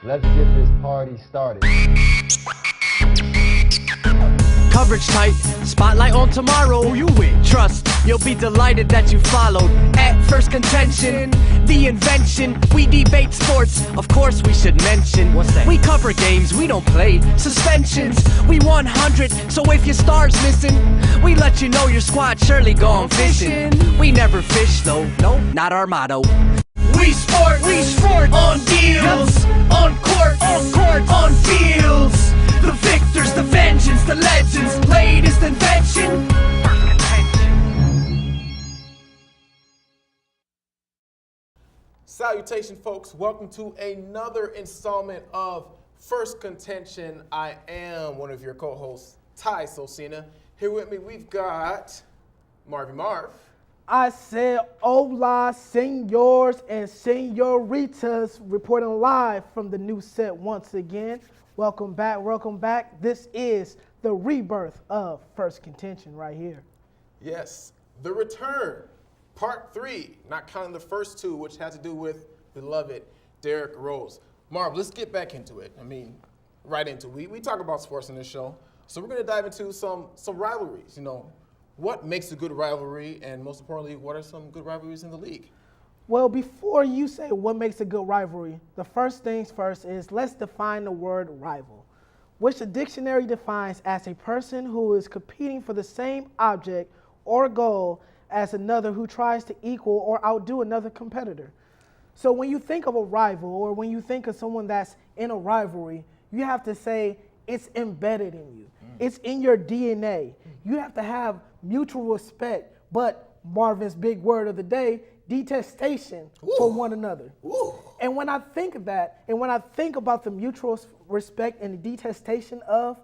Let's get this party started. Coverage tight, spotlight on tomorrow. Who you with? Trust, you'll be delighted that you followed. At Phirst Contention, the invention. We debate sports, of course we should mention. What's that? We cover games, we don't play suspensions. We 100, so if your star's missing, we let you know your squad surely gone fishing. We never fish though, no, not our motto. WeSports, on deals, on court, on fields. The victors, the vengeance, the legends, latest invention. Salutation, folks. Welcome to another installment of Phirst Contention. I am one of your co-hosts, Ty Sosina. Here with me, we've got Marvin Marv. I said hola, senors and senoritas, reporting live from the new set once again. Welcome back. This is the rebirth of Phirst Contention right here. Yes, the return, part 3, not counting the first 2, which had to do with beloved Derrick Rose. Marv, let's get back into it. I mean, right into it. We talk about sports in this show, so we're going to dive into some rivalries, you know. What makes a good rivalry, and most importantly, what are some good rivalries in the league? Well, before you say what makes a good rivalry, the first things first is let's define the word rival, which the dictionary defines as a person who is competing for the same object or goal as another who tries to equal or outdo another competitor. So when you think of a rival or when you think of someone that's in a rivalry, you have to say it's embedded in you. It's in your DNA. You have to have mutual respect, but Marvin's big word of the day, detestation for one another. And when I think of that, and when I think about the mutual respect and the detestation of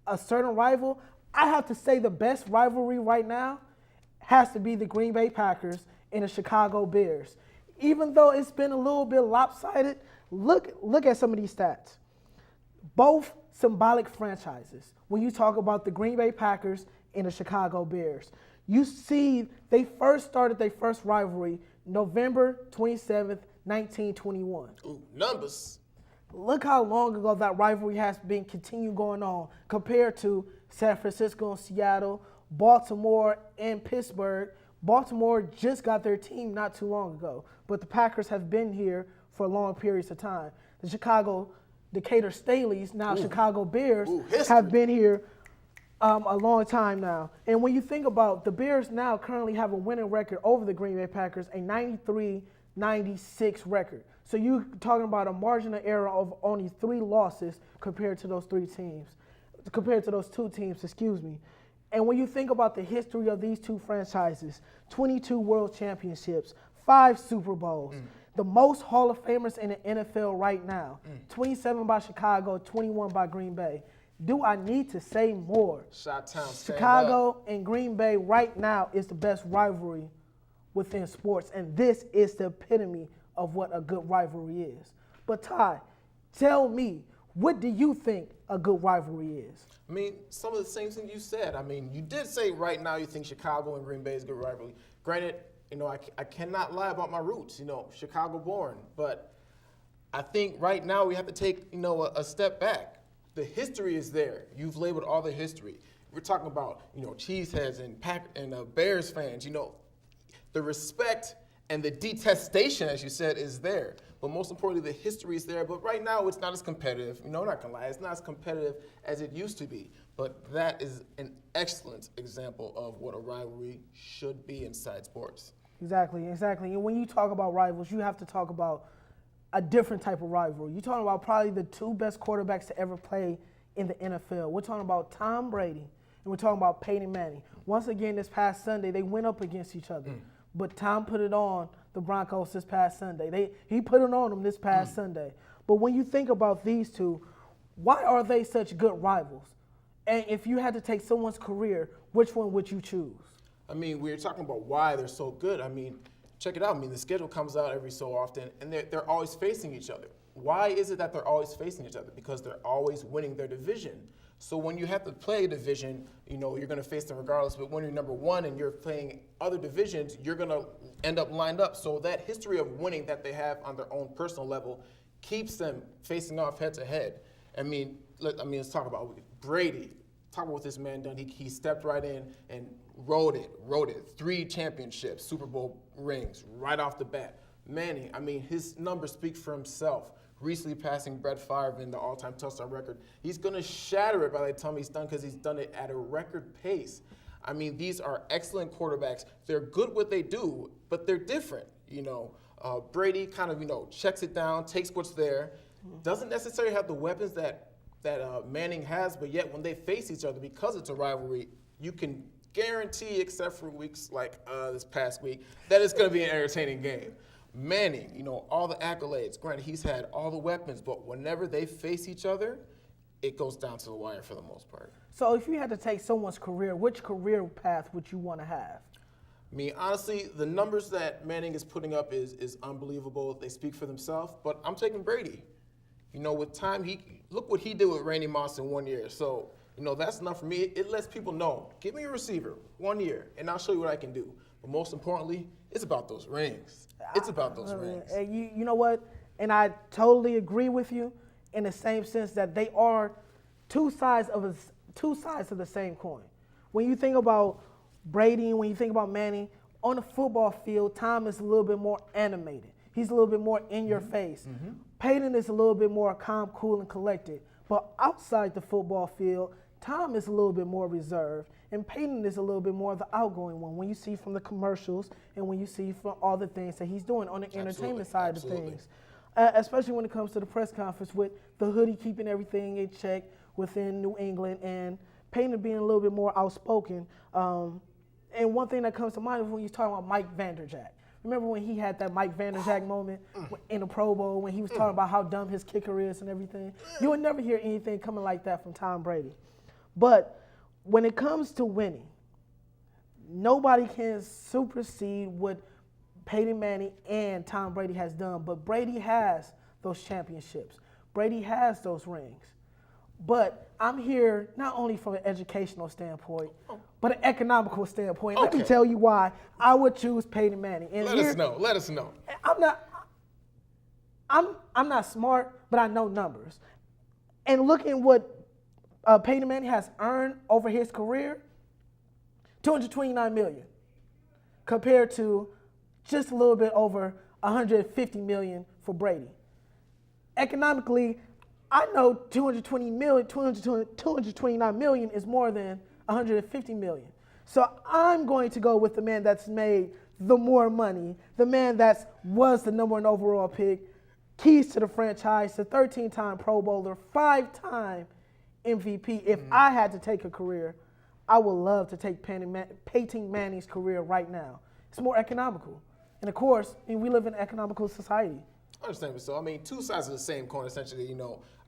a certain rival, I have to say the best rivalry right now has to be the Green Bay Packers and the Chicago Bears. Even though it's been a little bit lopsided, look at some of these stats. Both symbolic franchises. When you talk about the Green Bay Packers and the Chicago Bears, you see they first started their first rivalry November 27th, 1921. Ooh, numbers. Look how long ago that rivalry has been continuing going on compared to San Francisco and Seattle, Baltimore and Pittsburgh. Baltimore just got their team not too long ago, but the Packers have been here for long periods of time. The Chicago Decatur Staleys, now Chicago Bears, have been here a long time now. And when you think about the Bears now currently have a winning record over the Green Bay Packers, a 93-96 record. So you're talking about a margin of error of only 3 losses compared to those 2 teams, excuse me. And when you think about the history of these 2 franchises, 22 world championships, 5 Super Bowls, the most Hall of Famers in the NFL right now, 27 by Chicago, 21 by Green Bay. Do I need to say more? Chicago and Green Bay right now is the best rivalry within sports, and this is the epitome of what a good rivalry is. But Ty, tell me, what do you think a good rivalry is? I mean, some of the same things you said. I mean, you did say right now you think Chicago and Green Bay is a good rivalry. Granted, you know, I cannot lie about my roots, you know, Chicago born. But I think right now we have to take, you know, a step back. The history is there. You've labeled all the history. We're talking about, you know, cheeseheads and Bears fans. You know, the respect and the detestation, as you said, is there. But most importantly, the history is there. But right now, it's not as competitive. You know, I'm not going to lie. It's not as competitive as it used to be. But that is an excellent example of what a rivalry should be inside sports. Exactly. And when you talk about rivals, you have to talk about a different type of rivalry. You're talking about probably the 2 best quarterbacks to ever play in the NFL. We're talking about Tom Brady, and we're talking about Peyton Manning. Once again, this past Sunday, they went up against each other. But Tom put it on the Broncos this past Sunday. He put it on them this past Sunday. But when you think about these 2, why are they such good rivals? And if you had to take someone's career, which one would you choose? I mean, we're talking about why they're so good. I mean, check it out. I mean, the schedule comes out every so often, and they're always facing each other. Why is it that they're always facing each other? Because they're always winning their division. So when you have to play a division, you know, you're going to face them regardless. But when you're number 1 and you're playing other divisions, you're going to end up lined up. So that history of winning that they have on their own personal level keeps them facing off head to head. Let's talk about Brady. Talk about what this man done. He stepped right in and rode it. 3 championships, Super Bowl rings right off the bat. Manning, his numbers speak for himself. Recently passing Brett Favre in the all-time touchdown record. He's going to shatter it by the time he's done because he's done it at a record pace. These are excellent quarterbacks. They're good what they do, but they're different. Brady kind of, checks it down, takes what's there, doesn't necessarily have the weapons that Manning has, but yet when they face each other, because it's a rivalry, you can guarantee, except for weeks like this past week, that it's going to be an entertaining game. Manning, all the accolades. Granted, he's had all the weapons, but whenever they face each other, it goes down to the wire for the most part. So if you had to take someone's career, which career path would you want to have? Honestly, the numbers that Manning is putting up is unbelievable. They speak for themselves, but I'm taking Brady. With time, look what he did with Randy Moss in 1 year. So, that's enough for me. It lets people know, give me a receiver 1 year, and I'll show you what I can do. But most importantly, it's about those rings. It's about those rings. You know what? And I totally agree with you in the same sense that they are two sides of the same coin. When you think about Brady and when you think about Manning, on the football field, Tom is a little bit more animated. He's a little bit more in your face. Mm-hmm. Peyton is a little bit more calm, cool, and collected. But outside the football field, Tom is a little bit more reserved, and Peyton is a little bit more the outgoing one when you see from the commercials and when you see from all the things that he's doing on the entertainment side of things. Especially when it comes to the press conference with the hoodie keeping everything in check within New England and Peyton being a little bit more outspoken. And one thing that comes to mind is when you're talking about Mike Vanderjagt. Remember when he had that Mike Vanderjagt moment in the Pro Bowl when he was talking about how dumb his kicker is and everything? You would never hear anything coming like that from Tom Brady. But when it comes to winning, nobody can supersede what Peyton Manning and Tom Brady has done. But Brady has those championships. Brady has those rings. But I'm here not only from an educational standpoint, but an economical standpoint. Okay. Let me tell you why I would choose Peyton Manning. And Let us know. I'm not smart, but I know numbers. And looking what Peyton Manning has earned over his career, $229 million, compared to just a little bit over $150 million for Brady. Economically, I know $229 million is more than $150 million. So I'm going to go with the man that's made the more money, the man that was the number 1 overall pick, keys to the franchise, the 13-time Pro Bowler, 5-time MVP. If I had to take a career, I would love to take Peyton Manning's career right now. It's more economical. And of course, we live in an economical society. Understandable. So, two sides of the same coin, essentially,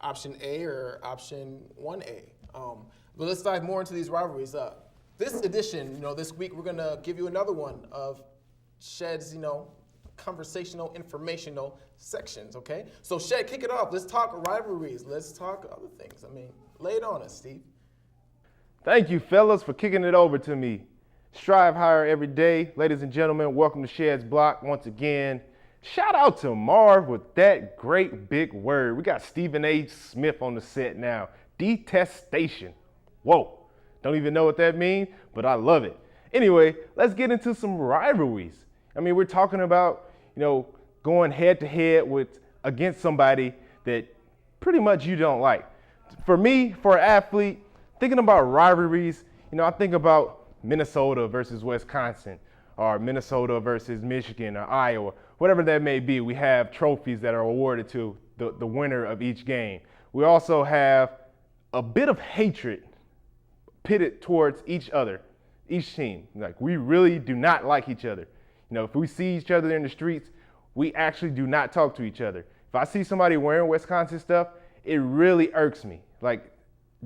option A or option 1A. But let's dive more into these rivalries. This edition, this week, we're going to give you another one of Shed's, conversational, informational sections, okay? So, Shed, kick it off. Let's talk rivalries. Let's talk other things. Lay it on us, Steve. Thank you, fellas, for kicking it over to me. Strive higher every day. Ladies and gentlemen, welcome to Shed's Block once again. Shout out to Marv with that great big word. We got Stephen A. Smith on the set now. Detestation. Whoa. Don't even know what that means, but I love it. Anyway, let's get into some rivalries. We're talking about, going head to head against somebody that pretty much you don't like. For me, for an athlete, thinking about rivalries, I think about Minnesota versus Wisconsin, or Minnesota versus Michigan or Iowa, whatever that may be. We have trophies that are awarded to the winner of each game. We also have a bit of hatred pitted towards each other, each team. Like, we really do not like each other. If we see each other in the streets, we actually do not talk to each other. If I see somebody wearing Wisconsin stuff, it really irks me, like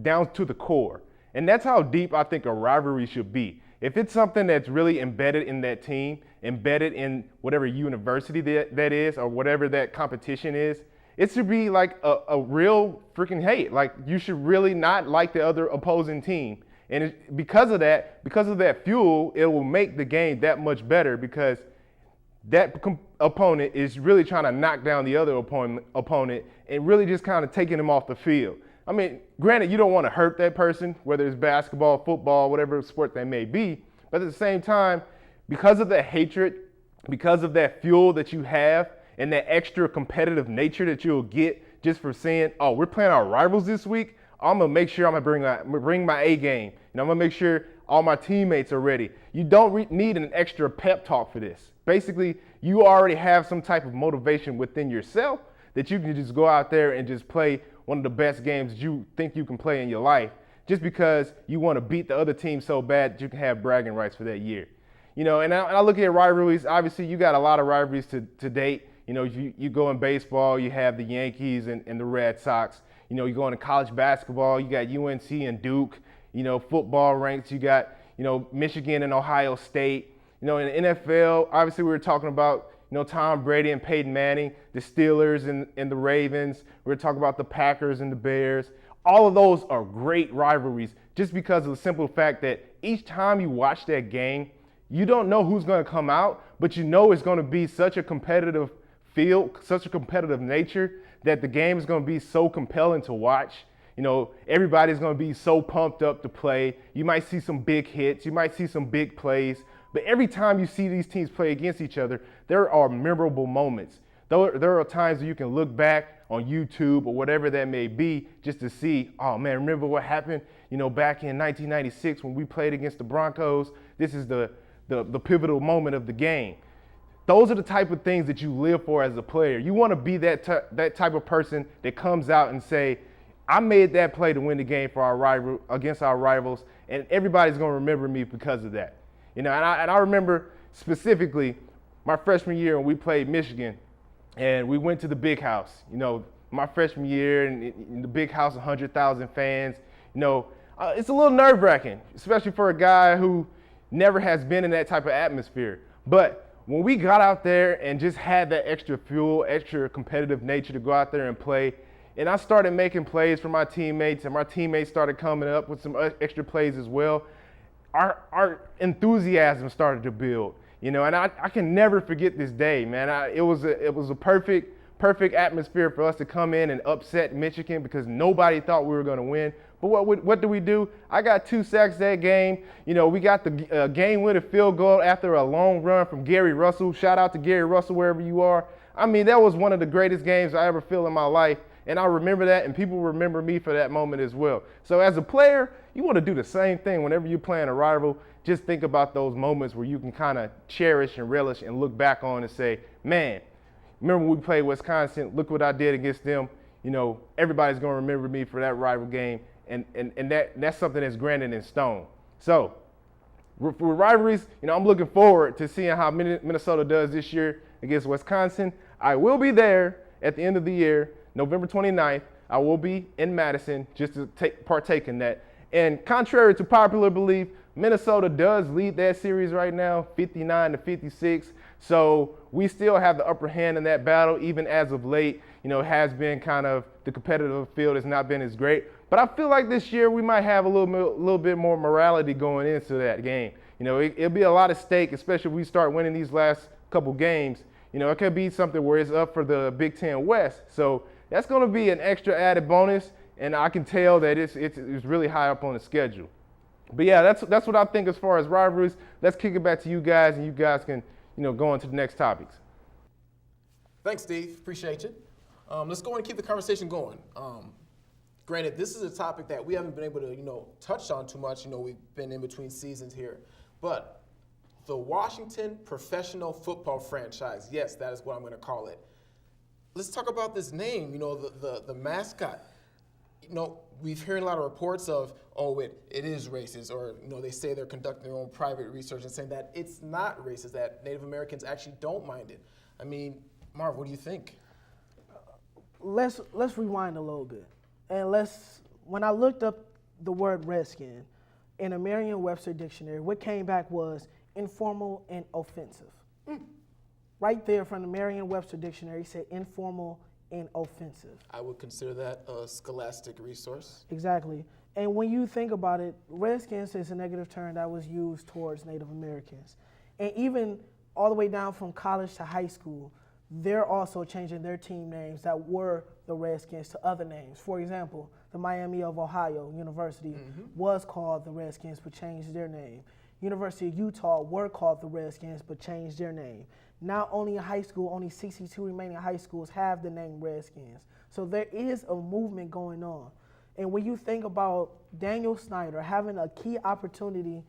down to the core. And that's how deep I think a rivalry should be. If it's something that's really embedded in that team, embedded in whatever university that is, or whatever that competition is, it should be like a real freaking hate. Like, you should really not like the other opposing team. And because of that fuel, it will make the game that much better, because that opponent is really trying to knock down the other opponent and really just kind of taking them off the field. I mean, granted, you don't want to hurt that person, whether it's basketball, football, whatever sport they may be, but at the same time, because of that hatred, because of that fuel that you have and that extra competitive nature that you'll get just for saying, oh, we're playing our rivals this week, I'm going to make sure I'm going to bring my A game. I'm going to make sure all my teammates are ready. You don't need an extra pep talk for this. Basically, you already have some type of motivation within yourself that you can just go out there and just play one of the best games you think you can play in your life just because you want to beat the other team so bad that you can have bragging rights for that year. And I look at rivalries. Obviously, you got a lot of rivalries to date. You go in baseball, you have the Yankees and the Red Sox. You go into college basketball, you got UNC and Duke. Football ranks, you got, Michigan and Ohio State. In the NFL, obviously we were talking about, Tom Brady and Peyton Manning, the Steelers and the Ravens. We were talking about the Packers and the Bears. All of those are great rivalries just because of the simple fact that each time you watch that game, you don't know who's going to come out, but it's going to be such a competitive field, such a competitive nature that the game is going to be so compelling to watch. Everybody's going to be so pumped up to play. You might see some big hits. You might see some big plays. But every time you see these teams play against each other, there are memorable moments. There are times where you can look back on YouTube or whatever that may be just to see, oh, man, remember what happened, back in 1996 when we played against the Broncos? This is the pivotal moment of the game. Those are the type of things that you live for as a player. You want to be that type of person that comes out and say, I made that play to win the game for against our rivals, and everybody's going to remember me because of that. And I remember specifically my freshman year when we played Michigan, and we went to the Big House. My freshman year in the Big House, 100,000 fans. It's a little nerve-wracking, especially for a guy who never has been in that type of atmosphere. But when we got out there and just had that extra fuel, extra competitive nature to go out there and play, and I started making plays for my teammates, and my teammates started coming up with some extra plays as well, our enthusiasm started to build. And I can never forget this day, man. It was a perfect atmosphere for us to come in and upset Michigan because nobody thought we were going to win. But what do we do? I got 2 sacks that game. We got the game-winning field goal after a long run from Gary Russell. Shout out to Gary Russell wherever you are. I mean, that was one of the greatest games I ever feel in my life. And I remember that, and people remember me for that moment as well. So as a player, you want to do the same thing whenever you're playing a rival. Just think about those moments where you can kind of cherish and relish and look back on and say, man, remember when we played Wisconsin? Look what I did against them. Everybody's going to remember me for that rival game. And that's something that's granted in stone. So for rivalries, I'm looking forward to seeing how Minnesota does this year against Wisconsin. I will be there at the end of the year, November 29th. I will be in Madison just to partake in that. And contrary to popular belief, Minnesota does lead that series right now, 59-56. So we still have the upper hand in that battle, even as of late. It has been kind of, the competitive field has not been as great. But I feel like this year we might have a little bit more morality going into that game. It'll be a lot at stake, especially if we start winning these last couple games. It could be something where it's up for the Big Ten West. So that's going to be an extra added bonus, and I can tell that it's really high up on the schedule. But yeah, that's what I think as far as rivalries. Let's kick it back to you guys, and you guys can go on to the next topics. Thanks, Steve. Appreciate you. Let's go and keep the conversation going. Granted, this is a topic that we haven't been able to touch on too much. We've been in between seasons here, but the Washington Professional Football Franchise, yes, that is what I'm going to call it. Let's talk about this name, the mascot. We've heard a lot of reports of, it is racist, or, they say they're conducting their own private research and saying that it's not racist, that Native Americans actually don't mind it. I mean, Marv, what do you think? Let's rewind a little bit. And when I looked up the word Redskin in a Merriam-Webster dictionary, what came back was informal and offensive. Right there from the Merriam-Webster dictionary, it said informal and offensive. I would consider that a scholastic resource. Exactly. And when you think about it, Redskins is a negative term that was used towards Native Americans. And even all the way down from college to high school, they're also changing their team names that were the Redskins to other names. For example, the Miami of Ohio University was called the Redskins but changed their name. University of Utah were called the Redskins but changed their name. Now only in high school, only 62 remaining high schools have the name Redskins. So there is a movement going on. And when you think about Daniel Snyder having a key opportunity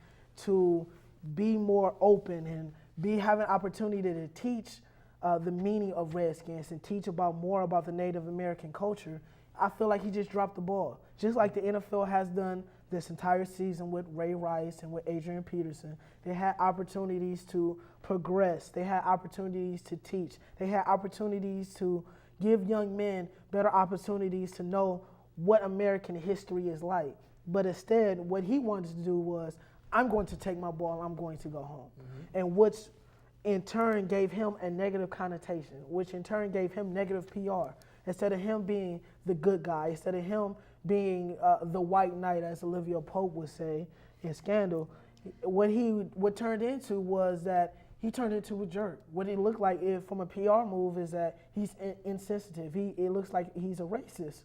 to be more open and having an opportunity to teach the meaning of Redskins and teach more about the Native American culture, I feel like he just dropped the ball. Just like the NFL has done this entire season with Ray Rice and with Adrian Peterson. They had opportunities to progress. They had opportunities to teach. They had opportunities to give young men better opportunities to know what American history is like. But instead, what he wanted to do was, I'm going to take my ball and I'm going to go home. And which in turn gave him a negative connotation, which in turn gave him negative PR. Instead of him being the good guy, instead of him being the white knight, as Olivia Pope would say in Scandal, what turned into was that he turned into a jerk. What it looked like from a PR move is that he's insensitive. It looks like he's a racist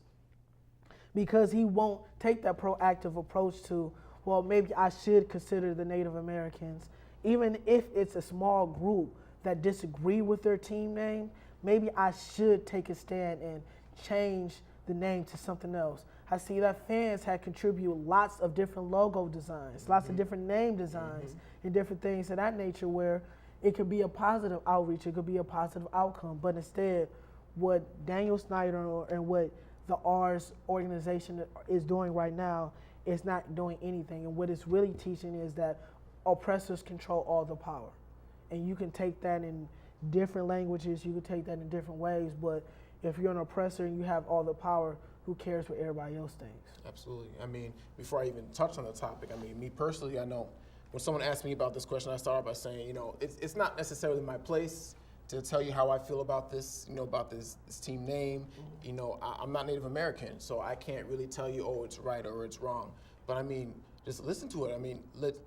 because he won't take that proactive approach to, well, maybe I should consider the Native Americans, even if it's a small group that disagree with their team name, maybe I should take a stand and change the name to something else. I see that fans had contributed lots of different logo designs, lots of different name designs, and different things of that nature where it could be a positive outreach, it could be a positive outcome. But instead, what Daniel Snyder and what the R's organization is doing right now is not doing anything. And what it's really teaching is that oppressors control all the power. And you can take that in different languages, you can take that in different ways, but if you're an oppressor and you have all the power, who cares what everybody else thinks? Absolutely. I mean, before I even touch on the topic, I mean, me personally, I know when someone asks me about this question, I start by saying, it's not necessarily my place to tell you how I feel about this, about this team name. I'm not Native American, so I can't really tell you, oh, it's right or it's wrong. But I mean, just listen to it. I mean,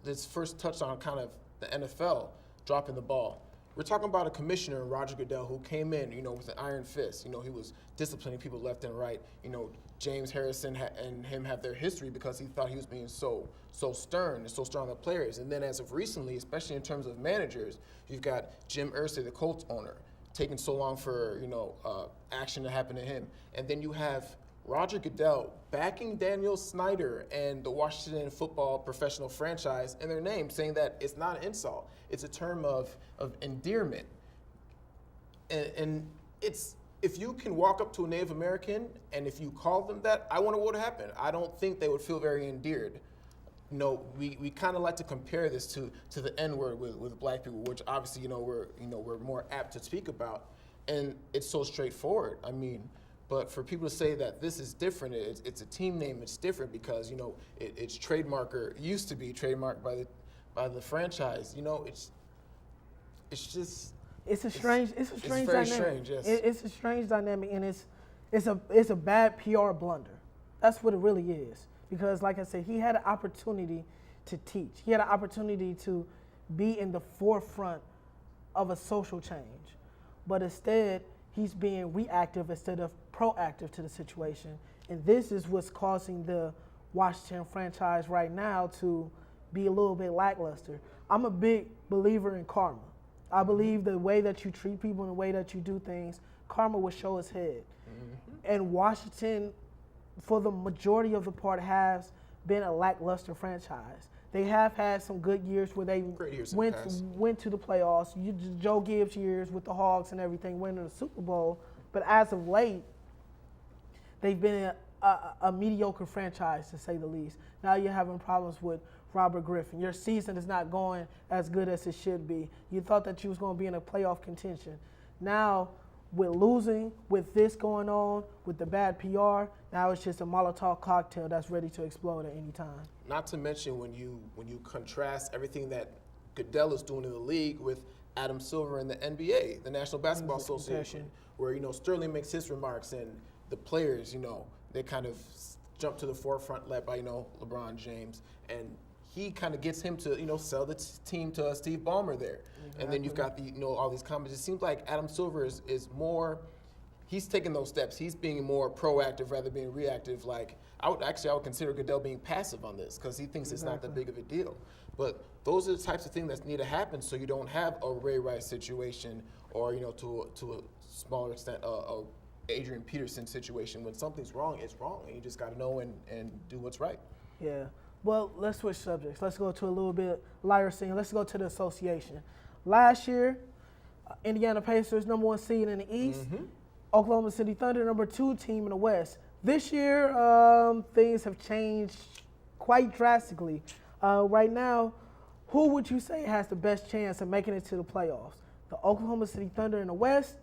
let's first touch on kind of the NFL dropping the ball. We're talking about a commissioner, Roger Goodell, who came in, with an iron fist. He was disciplining people left and right. James Harrison and him have their history because he thought he was being so stern and so strong on the players. And then as of recently, especially in terms of managers, you've got Jim Irsay, the Colts owner, taking so long for, action to happen to him. And then you have Roger Goodell backing Daniel Snyder and the Washington football professional franchise in their name, saying that it's not an insult. It's a term of endearment. And it's, if you can walk up to a Native American and if you call them that, I wonder what would happen. I don't think they would feel very endeared. We kind of like to compare this to the N-word with black people, which obviously, we're more apt to speak about. And it's so straightforward. I mean, but for people to say that this is different, it's a team name, it's different because, it's used to be trademarked by the franchise. It's a strange very dynamic. strange, yes. It's It's a strange dynamic, and it's a bad PR blunder. That's what it really is. Because, like I said, he had an opportunity to teach. He had an opportunity to be in the forefront of a social change. But instead, he's being reactive instead of proactive to the situation. And this is what's causing the Washington franchise right now to be a little bit lackluster. I'm a big believer in karma. I believe the way that you treat people and the way that you do things, karma will show its head. And Washington, for the majority of the part, has been a lackluster franchise. They have had some good years where they went to the playoffs. Joe Gibbs years with the Hawks and everything, winning the Super Bowl. But as of late, they've been a mediocre franchise, to say the least. Now you're having problems with Robert Griffin. Your season is not going as good as it should be. You thought that you was going to be in a playoff contention. Now, with losing, with this going on, with the bad PR, now it's just a Molotov cocktail that's ready to explode at any time. Not to mention when you contrast everything that Goodell is doing in the league with Adam Silver in the NBA, the National Basketball Association, where Sterling makes his remarks and the players, they kind of jump to the forefront, led by LeBron James, and he kind of gets him to, sell the team to Steve Ballmer there. Exactly. And then you've got all these comments. It seems like Adam Silver is more, he's taking those steps. He's being more proactive rather than being reactive. Like, I would consider Goodell being passive on this because he thinks it's not that big of a deal. But those are the types of things that need to happen so you don't have a Ray Rice situation or, to a smaller extent, a Adrian Peterson situation. When something's wrong, it's wrong. And you just got to know and do what's right. Yeah. Well, let's switch subjects. Let's go to a little bit lighter scene. Let's go to the association. Last year, Indiana Pacers, number 1 seed in the East. Mm-hmm. Oklahoma City Thunder, number 2 team in the West. This year, things have changed quite drastically. Right now, who would you say has the best chance of making it to the playoffs? The Oklahoma City Thunder in the West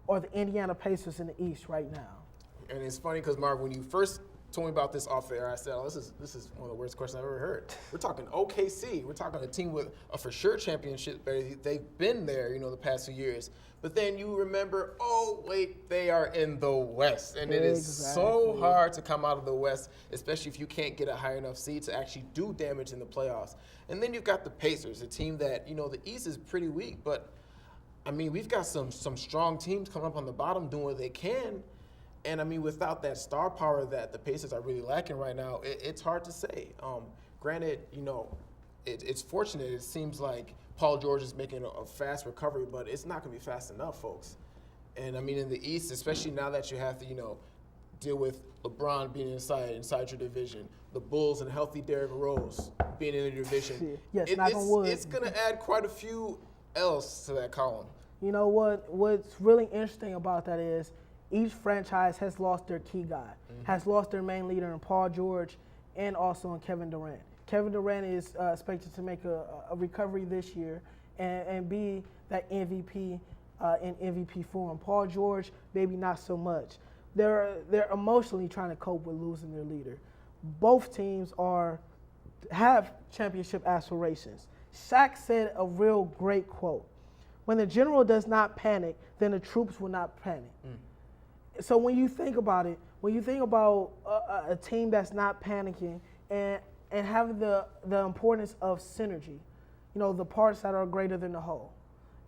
or the Indiana Pacers in the East right now? And it's funny because, Marv, when you first told me about this off air, I said, this is one of the worst questions I've ever heard. We're talking OKC. We're talking a team with a for sure championship. They've been there, the past few years. But then you remember, oh, wait, they are in the West. And it is so hard to come out of the West, especially if you can't get a high enough seed to actually do damage in the playoffs. And then you've got the Pacers, a team that, the East is pretty weak. But, we've got some strong teams coming up on the bottom doing what they can. And, without that star power that the Pacers are really lacking right now, it's hard to say. Granted, it's fortunate. It seems like Paul George is making a fast recovery, but it's not going to be fast enough, folks. And, in the East, especially now that you have to, deal with LeBron being inside your division, the Bulls and healthy Derrick Rose being in your division, it's going to add quite a few else to that column. You know what's really interesting about that is each franchise has lost their key guy, has lost their main leader in Paul George and also in Kevin Durant. Kevin Durant is expected to make a recovery this year and be that MVP in MVP form. Paul George, maybe not so much. They're emotionally trying to cope with losing their leader. Both teams have championship aspirations. Shaq said a real great quote: "When the general does not panic, then the troops will not panic." So when you think about it, when you think about a team that's not panicking and having the importance of synergy, the parts that are greater than the whole.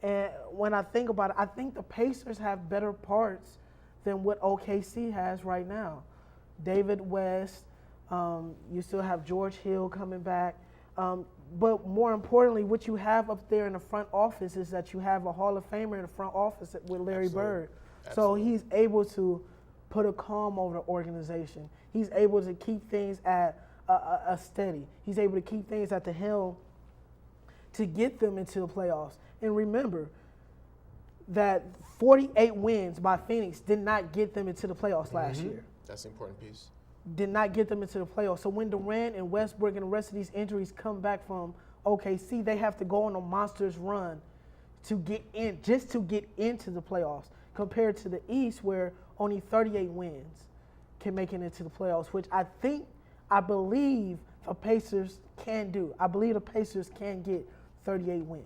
And when I think about it, I think the Pacers have better parts than what OKC has right now. David West, you still have George Hill coming back. But more importantly, what you have up there in the front office is that you have a Hall of Famer in the front office with Larry Bird. So he's able to put a calm over the organization. He's able to keep things at a steady. He's able to keep things at the helm to get them into the playoffs. And remember that 48 wins by Phoenix did not get them into the playoffs last year. That's an important piece. Did not get them into the playoffs. So when Durant and Westbrook and the rest of these injuries come back from OKC, they have to go on a monstrous run to get in, just to get into the playoffs, compared to the East where only 38 wins can make it into the playoffs, which I believe the Pacers can do. I believe the Pacers can get 38 wins.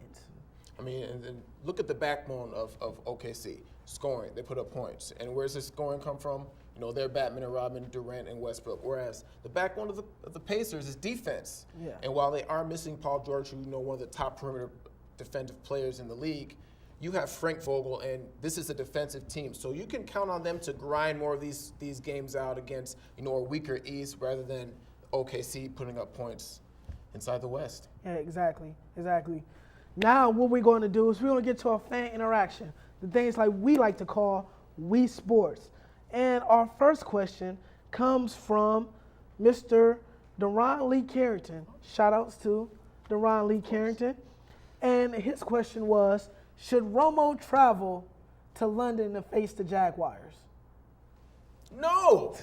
And look at the backbone of OKC. Scoring, they put up points. And where's this scoring come from? They're Batman and Robin, Durant and Westbrook. Whereas the backbone of the Pacers is defense. Yeah. And while they are missing Paul George, who one of the top perimeter defensive players in the league, you have Frank Vogel, and this is a defensive team. So you can count on them to grind more of these games out against a weaker East rather than OKC putting up points inside the West. Yeah, exactly. Now what we're going to do is we're going to get to our fan interaction, the things like we like to call WeSports. And our first question comes from Mr. Deron Lee Carrington. Shout outs to Deron Lee Carrington. And his question was, should Romo travel to London to face the Jaguars? No,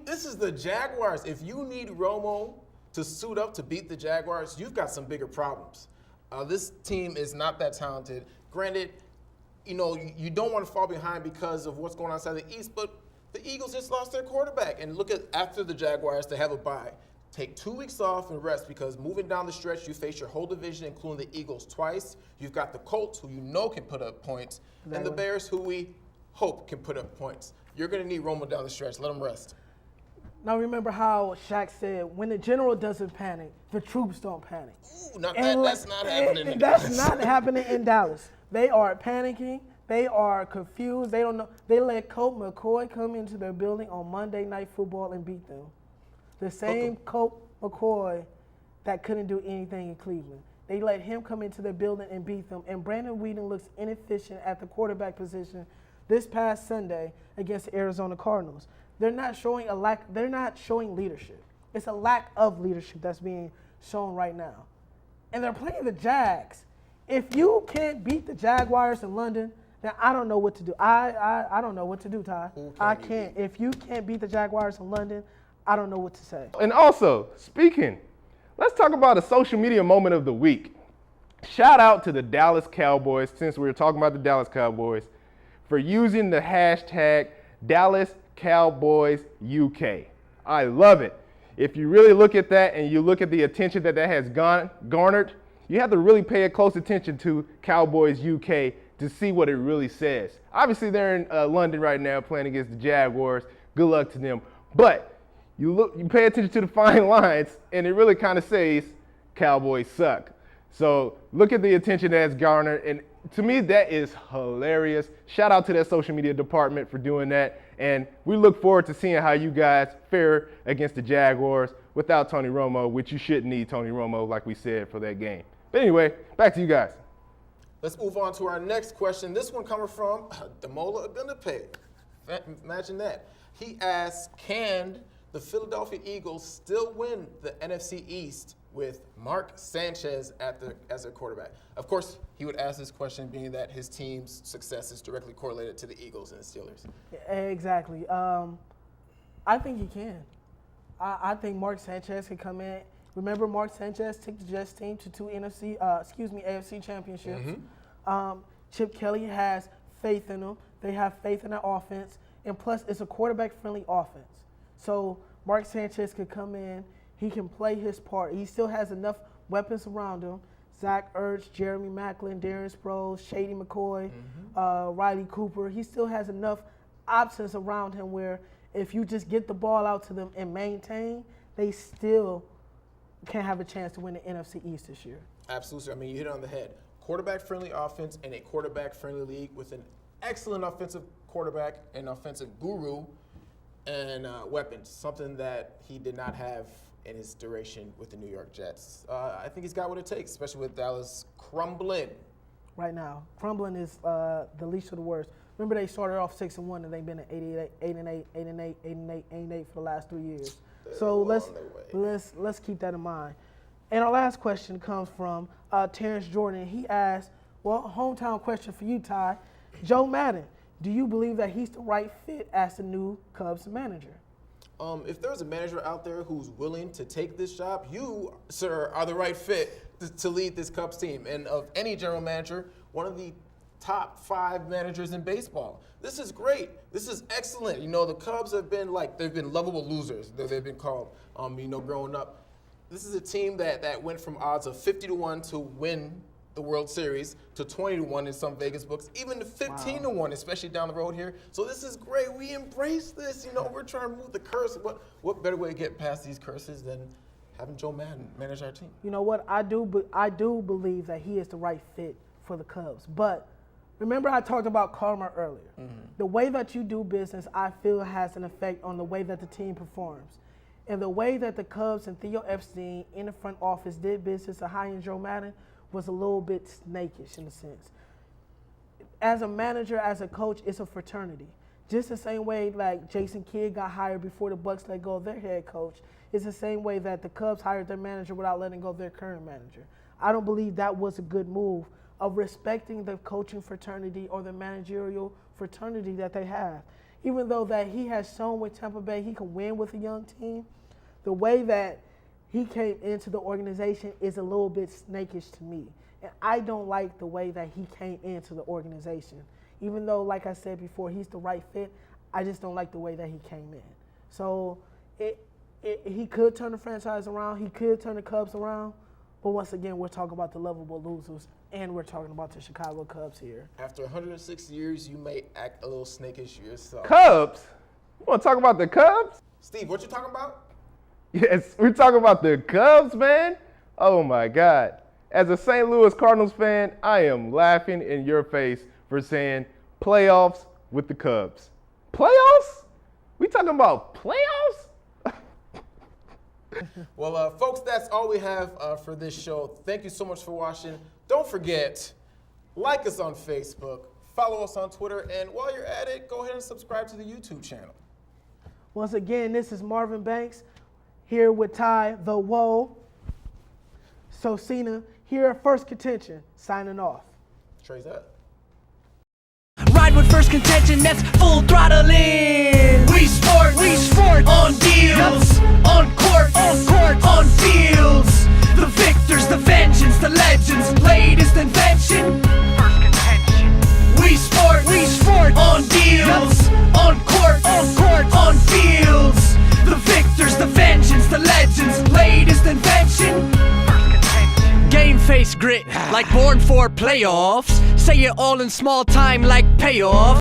this is the Jaguars. If you need Romo to suit up to beat the Jaguars, you've got some bigger problems. This team is not that talented. Granted, you don't want to fall behind because of what's going on outside the East, but the Eagles just lost their quarterback. And look at after the Jaguars, they have a bye. Take 2 weeks off and rest because moving down the stretch, you face your whole division, including the Eagles twice. You've got the Colts, who can put up points, and the Bears, who we hope can put up points. You're going to need Romo down the stretch. Let him rest. Now remember how Shaq said, when the general doesn't panic, the troops don't panic. Ooh, that's not happening in That's Dallas. not happening in Dallas. They are panicking. They are confused. They don't know. They let Colt McCoy come into their building on Monday Night Football and beat them. The same Colt McCoy that couldn't do anything in Cleveland. They let him come into their building and beat them. And Brandon Whedon looks inefficient at the quarterback position this past Sunday against the Arizona Cardinals. They're not showing They're not showing leadership. It's a lack of leadership that's being shown right now. And they're playing the Jags. If you can't beat the Jaguars in London, then I don't know what to do. I don't know what to do, Ty. I can't. If you can't beat the Jaguars in London, I don't know what to say. And also, let's talk about a social media moment of the week. Shout out to the Dallas Cowboys, since we were talking about the Dallas Cowboys, for using the hashtag Dallas Cowboys UK. I love it. If you really look at that and you look at the attention that has garnered, you have to really pay close attention to Cowboys UK to see what it really says. Obviously, they're in London right now playing against the Jaguars. Good luck to them. But you pay attention to the fine lines, and it really kind of says Cowboys suck. So look at the attention that's garnered, and to me, that is hilarious. Shout out to that social media department for doing that, and we look forward to seeing how you guys fare against the Jaguars without Tony Romo, which you shouldn't need Tony Romo, like we said, for that game. But anyway, back to you guys. Let's move on to our next question. This one coming from Demola Agundape. Imagine that. He asks, can the Philadelphia Eagles still win the NFC East with Mark Sanchez as their quarterback? Of course, he would ask this question being that his team's success is directly correlated to the Eagles and the Steelers. Exactly. I think he can. I think Mark Sanchez can come in. Remember, Mark Sanchez took the Jets team to two AFC championships. Mm-hmm. Chip Kelly has faith in them. They have faith in their offense. And plus, it's a quarterback-friendly offense. So Mark Sanchez could come in. He can play his part. He still has enough weapons around him. Zach Ertz, Jeremy Maclin, Darren Sproles, Shady McCoy, Riley Cooper. He still has enough options around him where if you just get the ball out to them and maintain, they still can have a chance to win the NFC East this year. Absolutely. I mean, you hit it on the head. Quarterback-friendly offense in a quarterback-friendly league with an excellent offensive quarterback and offensive guru and weapons, something that he did not have in his duration with the New York Jets. I think he's got what it takes, especially with Dallas crumbling. Right now. Crumbling is the least of the worst. Remember, they started off 6-1 and they've been at 8-8 for the last 3 years. So let's keep that in mind. And our last question comes from Terrence Jordan. He asked, well, hometown question for you, Ty. Joe Madden, do you believe that he's the right fit as the new Cubs manager? If there's a manager out there who's willing to take this job, you, sir, are the right fit to lead this Cubs team. And of any general manager, one of the top 5 managers in baseball. This is great. This is excellent. You know, the Cubs have been they've been lovable losers. They've been called, growing up. This is a team that went from odds of 50-1 to win the World Series to 20-1 in some Vegas books, even to 15-1, especially down the road here. So this is great. We embrace this. You know, we're trying to move the curse. What better way to get past these curses than having Joe Madden manage our team? You know what? I do believe that he is the right fit for the Cubs. But remember I talked about karma earlier. Mm-hmm. The way that you do business, I feel, has an effect on the way that the team performs. And the way that the Cubs and Theo Epstein in the front office did business to hire Joe Madden was a little bit snakish in a sense. As a manager, as a coach, it's a fraternity. Just the same way like Jason Kidd got hired before the Bucks let go of their head coach, it's the same way that the Cubs hired their manager without letting go of their current manager. I don't believe that was a good move of respecting the coaching fraternity or the managerial fraternity that they have. Even though that he has shown with Tampa Bay he can win with a young team, the way that he came into the organization is a little bit snakish to me. And I don't like the way that he came into the organization. Even though, like I said before, he's the right fit, I just don't like the way that he came in. So he could turn the franchise around. He could turn the Cubs around. But once again, we're talking about the lovable losers, and we're talking about the Chicago Cubs here. After 106 years, you may act a little snakish yourself. Cubs? You want to talk about the Cubs? Steve, what you talking about? Yes, we're talking about the Cubs, man. Oh my God. As a St. Louis Cardinals fan, I am laughing in your face for saying playoffs with the Cubs. Playoffs? We talking about playoffs? Well, folks, that's all we have for this show. Thank you so much for watching. Don't forget, like us on Facebook, follow us on Twitter, and while you're at it, go ahead and subscribe to the YouTube channel. Once again, this is Marvin Banks here with Ty the Woe. Sosina here at Phirst Contention, signing off. Trey's up. Ride with Phirst Contention, that's full throttle in. We sport on deals, on court, on fields. The victors, the vengeance, the legends, latest invention. Phirst Contention. We sport on deals, on court, on fields. The victors, the vengeance, the legends, latest invention. Phirst Contention. Game face grit, like born for playoffs. Say it all in small time like payoff.